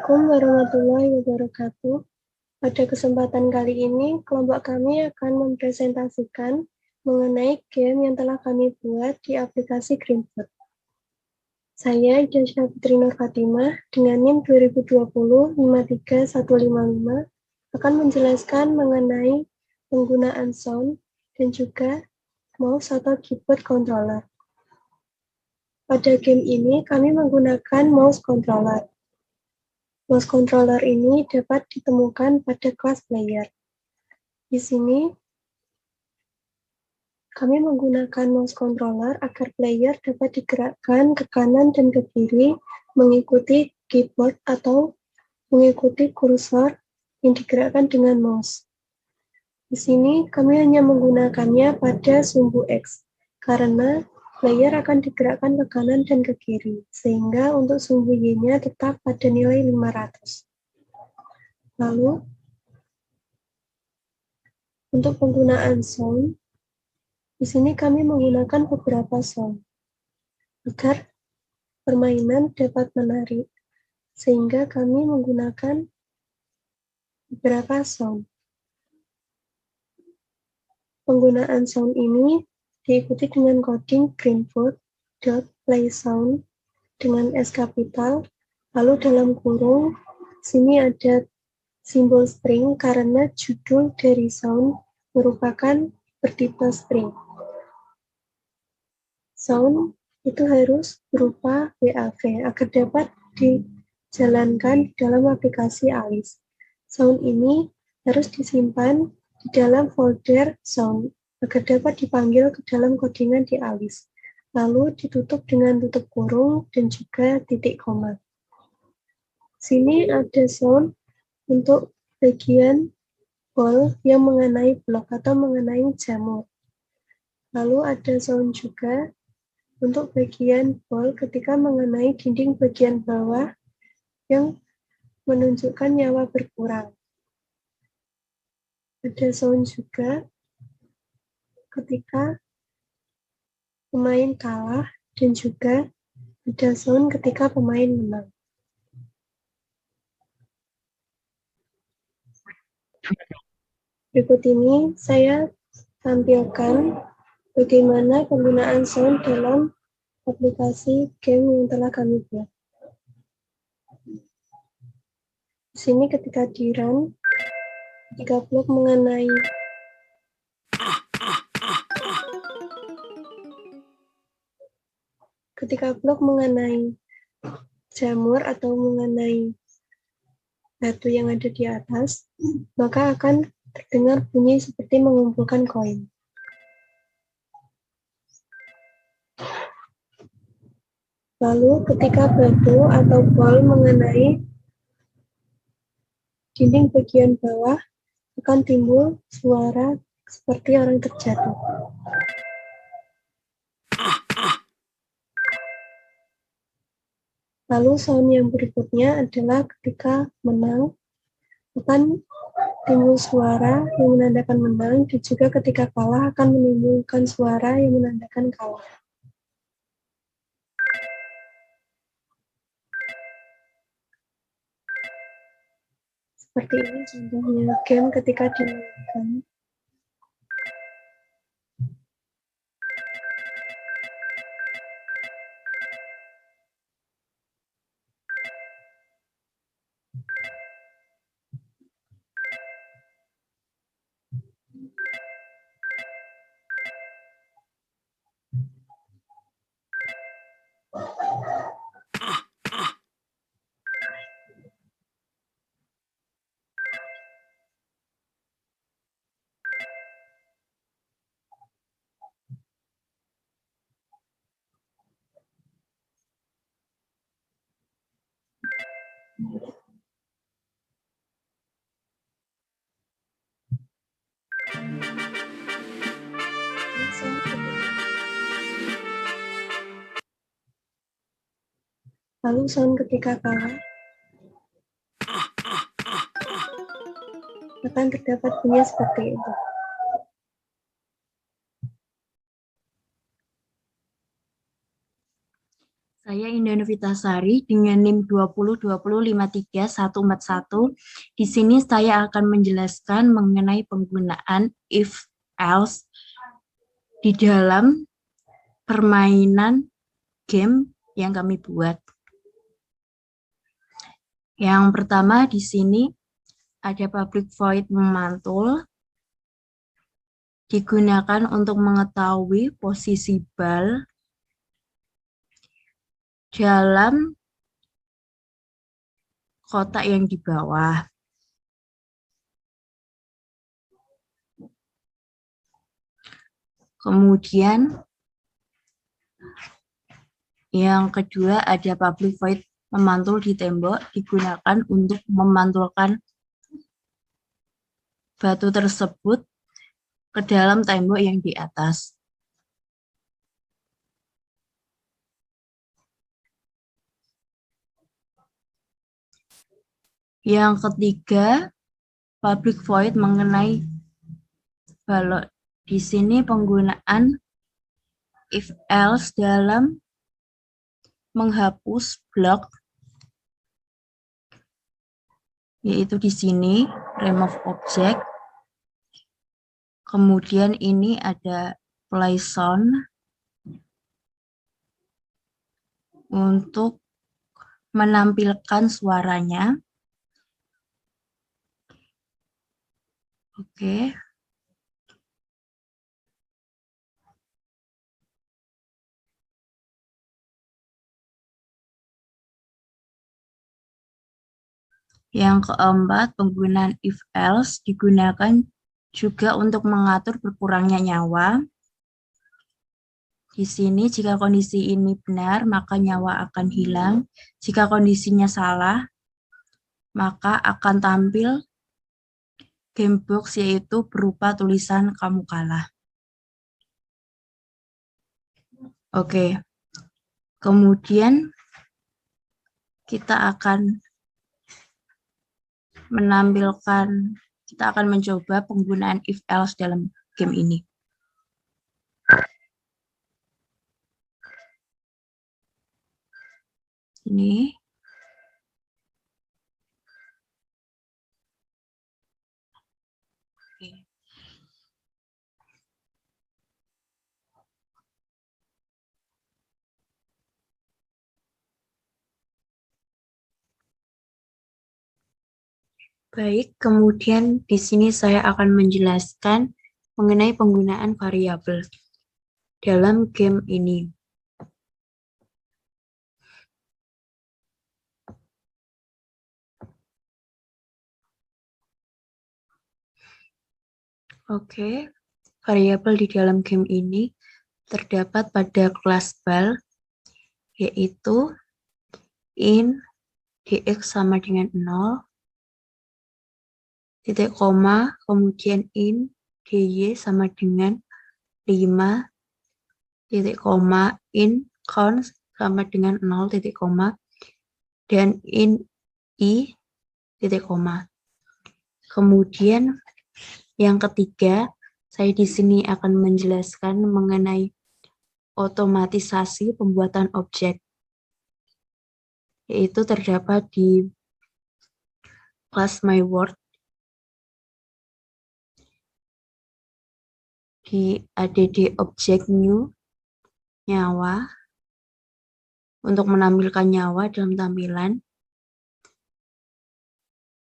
Assalamualaikum warahmatullahi wabarakatuh. Pada kesempatan kali ini, kelompok kami akan mempresentasikan mengenai game yang telah kami buat di aplikasi Greenfoot. Saya, Jasya Fitri Nur Fatimah, dengan NIM 2020-53155, akan menjelaskan mengenai penggunaan sound dan juga mouse atau keyboard controller. Pada game ini, kami menggunakan mouse controller. Mouse controller ini dapat ditemukan pada kelas player. Di sini, kami menggunakan mouse controller agar player dapat digerakkan ke kanan dan ke kiri mengikuti keyboard atau mengikuti kursor yang digerakkan dengan mouse. Di sini, kami hanya menggunakannya pada sumbu X, karena player akan digerakkan ke kanan dan ke kiri, sehingga untuk sumbu Y-nya tetap pada nilai 500. Lalu, untuk penggunaan sound, di sini kami menggunakan beberapa sound agar permainan dapat menarik, sehingga kami menggunakan beberapa sound. Penggunaan sound ini diikuti dengan coding greenfoot.playsound dengan S kapital, lalu dalam kurung, sini ada simbol string karena judul dari sound merupakan bertipe string. Sound itu harus berupa WAV agar dapat dijalankan dalam aplikasi Alice. Sound ini harus disimpan di dalam folder sound agar dapat dipanggil ke dalam codingan di Alice. Lalu ditutup dengan tutup kurung dan juga titik koma. Sini ada sound untuk bagian ball yang mengenai blok atau mengenai jamur. Lalu ada sound juga untuk bagian ball ketika mengenai dinding bagian bawah yang menunjukkan nyawa berkurang. Ada sound juga ketika pemain kalah dan juga ada sound ketika pemain menang. Berikut ini saya tampilkan bagaimana penggunaan sound dalam aplikasi game yang telah kami buat. Di sini ketika di run, ketika blok mengenai jamur atau mengenai batu yang ada di atas, maka akan terdengar bunyi seperti mengumpulkan koin. Lalu ketika batu atau ball mengenai dinding bagian bawah, akan timbul suara seperti orang terjatuh. Lalu sound yang berikutnya adalah ketika menang, akan timbul suara yang menandakan menang, dan juga ketika kalah akan menimbulkan suara yang menandakan kalah. Seperti ini contohnya game ketika dimainkan. Lalu sound ketika kalah akan terdapat bunyi seperti itu. Saya Indah Novitasari dengan NIM 202020534141. Di sini saya akan menjelaskan mengenai penggunaan if else di dalam permainan game yang kami buat. Yang pertama di sini ada public void memantul, digunakan untuk mengetahui posisi bal dalam kotak yang di bawah. Kemudian yang kedua ada public void memantul di tembok, digunakan untuk memantulkan batu tersebut ke dalam tembok yang di atas. Yang ketiga, public void mengenai balok. Di sini penggunaan if else dalam menghapus blok, yaitu di sini remove object. Kemudian ini ada play sound untuk menampilkan suaranya. Oke. Yang keempat, penggunaan if else digunakan juga untuk mengatur berkurangnya nyawa. Di sini jika kondisi ini benar, maka nyawa akan hilang. Jika kondisinya salah, maka akan tampil game box, yaitu berupa tulisan kamu kalah. Oke. Kemudian kita akan mencoba penggunaan if else dalam game ini. Ini. Oke. Baik, kemudian di sini saya akan menjelaskan mengenai penggunaan variabel dalam game ini. Oke, variabel di dalam game ini terdapat pada kelas bal, yaitu in dx sama dengan 0, titik koma, kemudian in dy sama dengan 5, titik koma, in count sama dengan 0, titik koma, dan in i, titik koma. Kemudian yang ketiga, saya di sini akan menjelaskan mengenai otomatisasi pembuatan objek, yaitu terdapat di kelas MyWord. Di add object new nyawa untuk menampilkan nyawa dalam tampilan.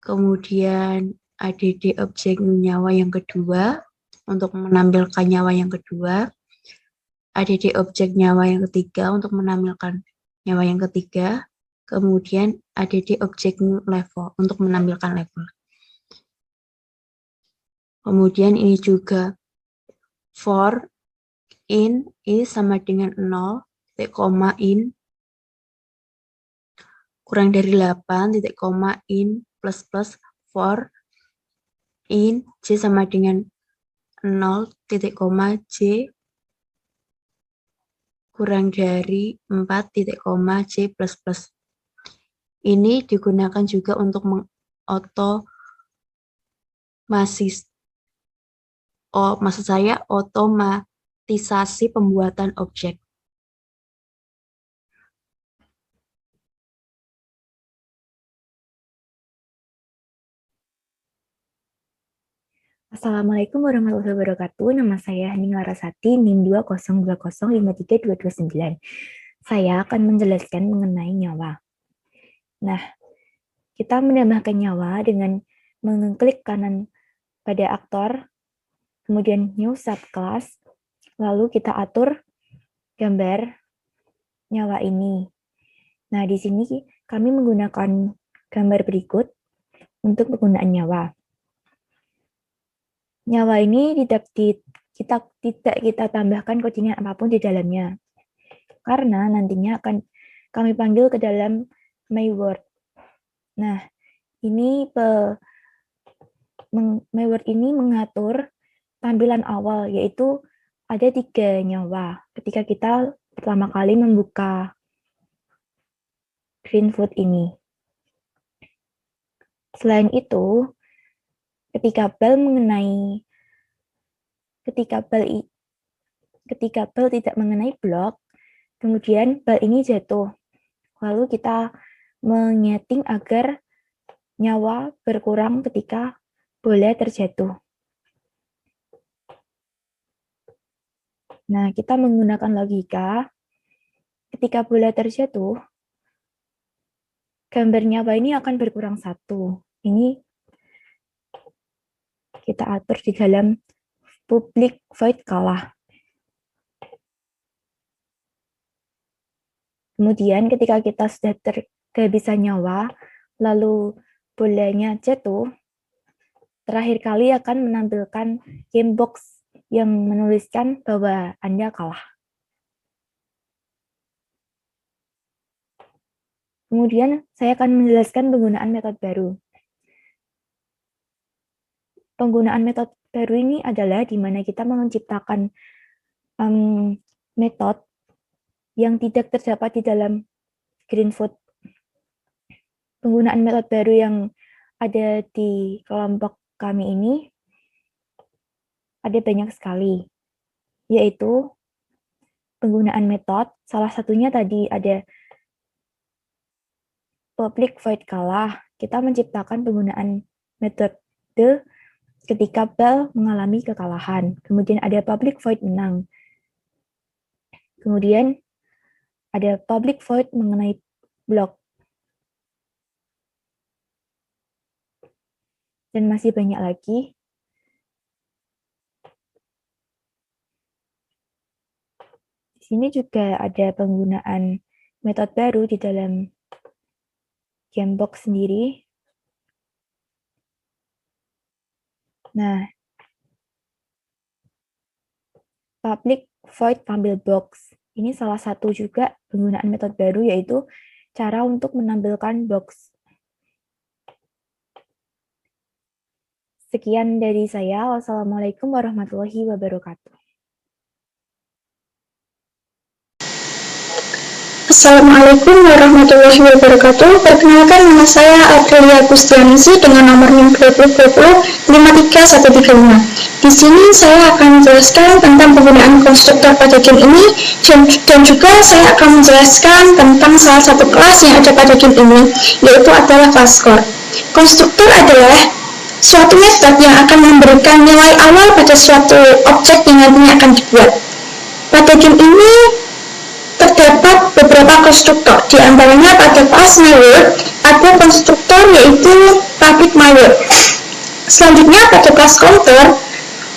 Kemudian add object new nyawa yang kedua untuk menampilkan nyawa yang kedua. Add object nyawa yang ketiga untuk menampilkan nyawa yang ketiga. Kemudian add object new level untuk menampilkan level. Kemudian ini juga for in i sama dengan 0, titik koma in kurang dari 8, titik koma in plus plus for in j sama dengan 0, titik koma j kurang dari 4, titik koma j plus plus. Ini digunakan juga untuk otomatisasi pembuatan objek. Assalamualaikum warahmatullahi wabarakatuh. Nama saya Hening Larasati, NIM 202053229. Saya akan menjelaskan mengenai nyawa. Nah, kita menambahkan nyawa dengan mengklik kanan pada aktor, kemudian new subclass, lalu kita atur gambar nyawa ini. Nah, di sini kami menggunakan gambar berikut untuk penggunaan nyawa. Nyawa ini tidak kita tambahkan kodenya apapun di dalamnya, karena nantinya akan kami panggil ke dalam my word. Nah, ini my word ini mengatur tampilan awal, yaitu ada 3 nyawa ketika kita pertama kali membuka Greenfoot ini. Selain itu, ketika bel tidak mengenai blok, kemudian bel ini jatuh. Lalu kita menyeting agar nyawa berkurang ketika bola terjatuh. Nah, kita menggunakan logika. Ketika bola terjatuh, gambar nyawa ini akan berkurang 1. Ini kita atur di dalam public void kalah. Kemudian ketika kita sudah kehabisan nyawa, lalu bolanya jatuh, terakhir kali akan menampilkan game box yang menuliskan bahwa Anda kalah. Kemudian saya akan menjelaskan penggunaan metode baru. Penggunaan metode baru ini adalah di mana kita menciptakan metode yang tidak terdapat di dalam Greenfoot. Penggunaan metode baru yang ada di kelompok kami ini ada banyak sekali, yaitu penggunaan metode. Salah satunya tadi ada public void kalah. Kita menciptakan penggunaan metode ketika bel mengalami kekalahan. Kemudian ada public void menang. Kemudian ada public void mengenai blok. Dan masih banyak lagi. Di sini juga ada penggunaan metode baru di dalam Gamebox sendiri. Nah, public void tampil box. Ini salah satu juga penggunaan metode baru, yaitu cara untuk menampilkan box. Sekian dari saya. Wassalamualaikum warahmatullahi wabarakatuh. Assalamualaikum warahmatullahi wabarakatuh. Perkenalkan, nama saya Aprilia Gustianisi dengan nomor NIM 2020-53135. Di sini saya akan menjelaskan tentang penggunaan konstruktor pada game ini, dan juga saya akan menjelaskan tentang salah satu kelas yang ada pada game ini, yaitu adalah kelas core. Konstruktor adalah suatu metode yang akan memberikan nilai awal pada suatu objek yang nantinya akan dibuat. Pada game ini terdapat beberapa konstruktor, di antaranya pada kelas MyWord ada konstruktor yaitu public MyWord. Selanjutnya pada kelas counter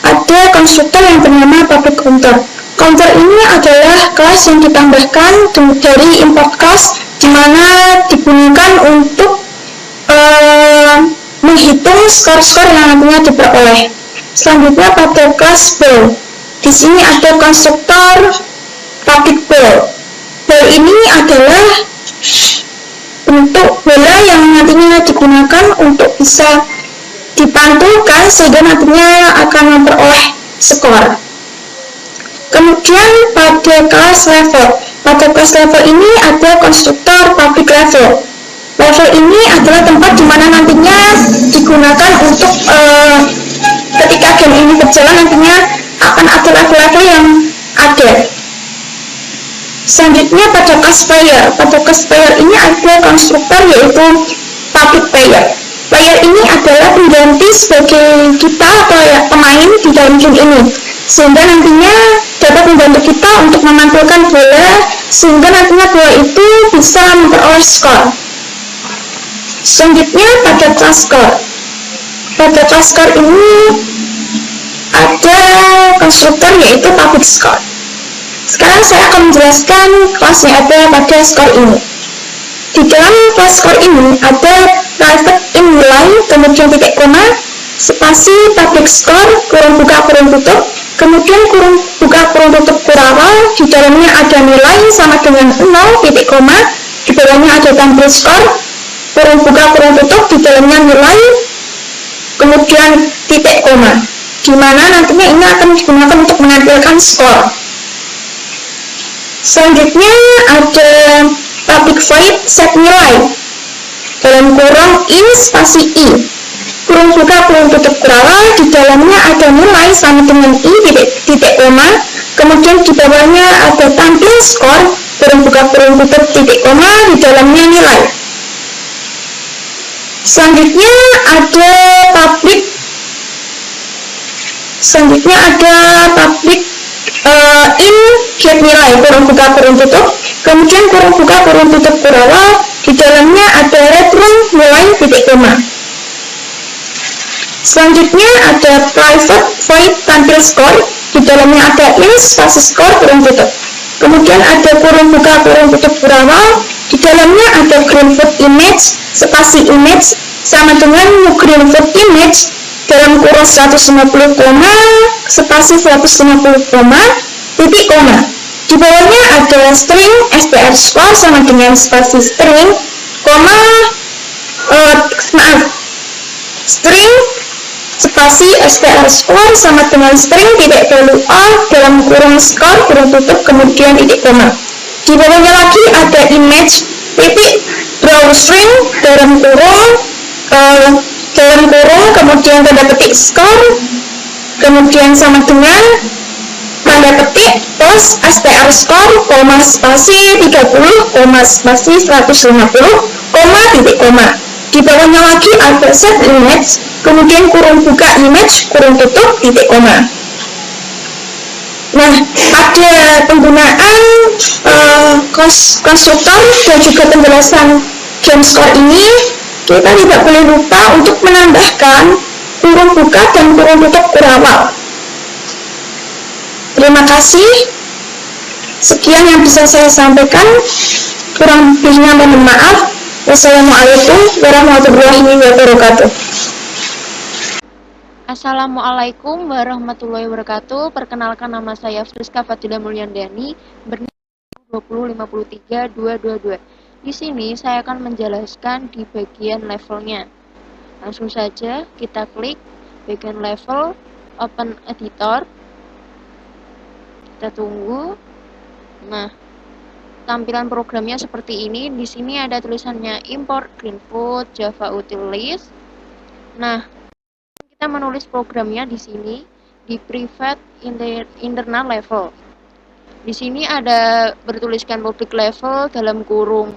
ada konstruktor yang bernama public counter. Counter ini adalah kelas yang ditambahkan dari import class, di mana digunakan untuk menghitung skor-skor yang nantinya diperoleh. Selanjutnya pada kelas ball, di sini ada konstruktor public ball. Ball ini adalah bentuk bola yang nantinya digunakan untuk bisa dipantulkan sehingga nantinya akan memperoleh skor. Kemudian pada kelas level ini ada konstruktor public level. Level ini adalah tempat di mana nantinya digunakan untuk ketika game ini berjalan nantinya akan ada level-level yang ada. Selanjutnya pada kelas player. Pada kelas player ini ada konstruktor yaitu public player. player ini adalah pengganti sebagai kita atau ya, pemain di dalam game ini, sehingga nantinya dapat membantu kita untuk memantulkan bola, sehingga nantinya bola itu bisa memperoleh skor. Selanjutnya pada kelas skor. Pada kelas skor ini ada konstruktor yaitu public score. Sekarang saya akan menjelaskan kelas yang ada pada skor ini. Di dalam kelas skor ini ada private nilai, kemudian titik koma, spasi public score, kurung buka kurung tutup, kemudian kurung buka kurung tutup kurawal, di dalamnya ada nilai sama dengan 0, titik koma, di bawahnya ada tampil skor, kurung buka kurung tutup, di dalamnya nilai, kemudian titik koma, di mana nantinya ini akan digunakan untuk menampilkan skor. Selanjutnya ada public void set nilai, dalam kurung in spasi i, kurung buka kurung tutup kurawal, di dalamnya ada nilai sama dengan i, titik koma, kemudian di bawahnya ada tampil skor, kurung buka kurung tutup titik koma, di dalamnya nilai. Selanjutnya ada public in get nilai, kurung buka kurung tutup, kemudian kurung buka kurung tutup kurawal, di dalamnya ada return nilai titik koma. Selanjutnya ada private void tampil skor, di dalamnya ada in spasi skor kurung tutup, kemudian ada kurung buka kurung tutup kurawal, di dalamnya ada greenfoot image spasi image sama dengan new greenfoot image dalam kurung 150 koma spasi 150 koma titik koma. Di bawahnya ada string str score sama dengan spasi string koma string spasi str score sama dengan string titik value a dalam kurung skor kurung tutup kemudian titik koma. Di bawahnya lagi ada image titik draw string dalam kurung kemudian tanda petik skor kemudian sama dengan tanda petik plus str score koma spasi 30 koma spasi 150 koma titik koma. Di bawahnya lagi ada set image kemudian kurung buka image kurung tutup titik koma. Nah, pada penggunaan konstruktor dan juga penjelasan game score ini, kita tidak boleh lupa untuk menambahkan kurung buka dan kurung tutup kurawal. Terima kasih. Sekian yang bisa saya sampaikan. Kurang lebihnya mohon maaf. Wassalamualaikum warahmatullahi wabarakatuh. Assalamualaikum warahmatullahi wabarakatuh. Perkenalkan, nama saya Friska Fatilah Mulyandani, bernilai 2053222. Di sini saya akan menjelaskan di bagian levelnya. Langsung saja kita klik bagian level, open editor. Kita tunggu. Nah, tampilan programnya seperti ini. Di sini ada tulisannya import Greenfoot Java Utilities. Nah, kita menulis programnya di sini di private internal level. Di sini ada bertuliskan public level dalam kurung.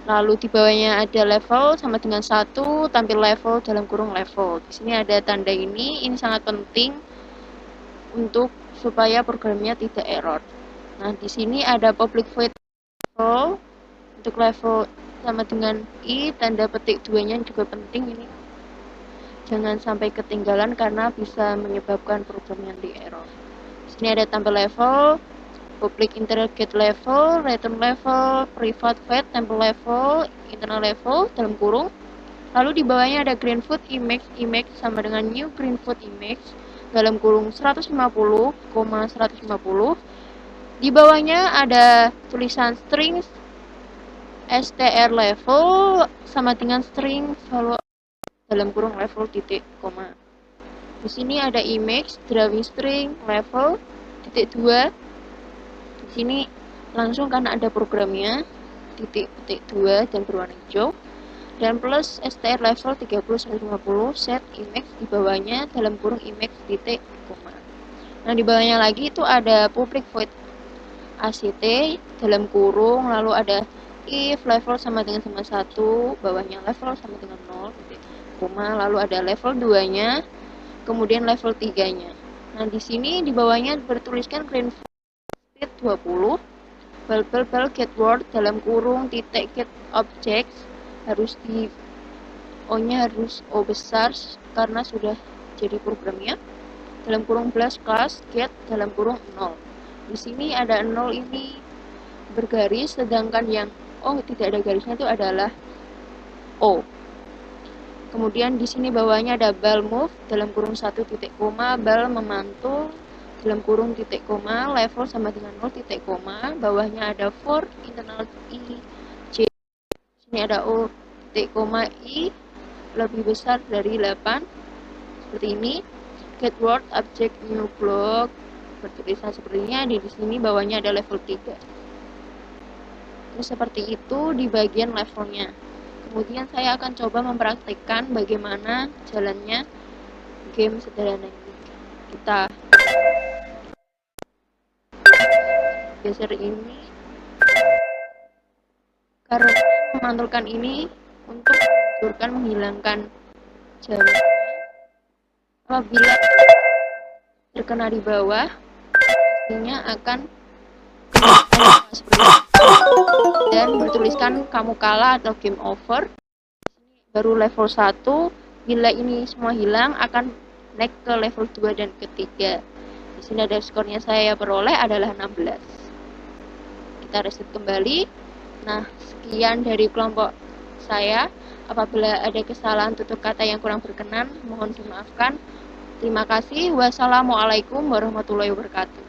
Lalu di bawahnya ada level sama dengan 1, tampil level dalam kurung level. Di sini ada tanda ini sangat penting untuk supaya programnya tidak error. Nah, di sini ada public void level untuk level sama dengan i, tanda petik 2-nya juga penting ini. Jangan sampai ketinggalan karena bisa menyebabkan programnya di error. Di sini ada tampil level, public interrogate level, return level, private void tampil level, internal level dalam kurung. Lalu di bawahnya ada Greenfoot image sama dengan new Greenfoot image dalam kurung 150, 150. Di bawahnya ada tulisan string str level sama dengan string value dalam kurung level titik koma. Di sini ada image drawing string level titik 2. Di sini langsung karena ada programnya titik 2 dan berwarna hijau, dan plus str level 30-150 set image di bawahnya dalam kurung image titik koma. Nah, di bawahnya lagi itu ada public void act dalam kurung, lalu ada if level sama dengan 1, bawahnya level sama dengan 0, koma, lalu ada level 2-nya, kemudian level 3-nya. Nah, di sini di bawahnya bertuliskan green speed 20, bal get word dalam kurung titik get objects harus di O-nya harus O besar karena sudah jadi programnya. Dalam kurung blast class get dalam kurung 0. Di sini ada 0 ini bergaris, sedangkan yang O tidak ada garisnya itu adalah O. Kemudian di sini bawahnya ada bal move dalam kurung 1 titik koma, bal memantul dalam kurung titik koma, level sama dengan 0 titik koma, bawahnya ada for internal I J. Sini ada O titik koma I lebih besar dari 8 seperti ini. Get word object new block bertulisan sepertinya. Di sini bawahnya ada level 3. Terus seperti itu di bagian levelnya. Kemudian saya akan coba mempraktikkan bagaimana jalannya game sederhana ini. Kita geser ini karena memantulkan ini untuk menghancurkan, menghilangkan jalan. Apabila terkena di bawah, pastinya akan seperti itu. Dan bertuliskan kamu kalah atau game over. Baru level 1, bila ini semua hilang akan naik ke level 2 dan ketiga. Di sini ada skornya saya peroleh adalah 16. Kita reset kembali. Nah, sekian dari kelompok saya. Apabila ada kesalahan tutur kata yang kurang berkenan, mohon dimaafkan. Terima kasih. Wassalamualaikum warahmatullahi wabarakatuh.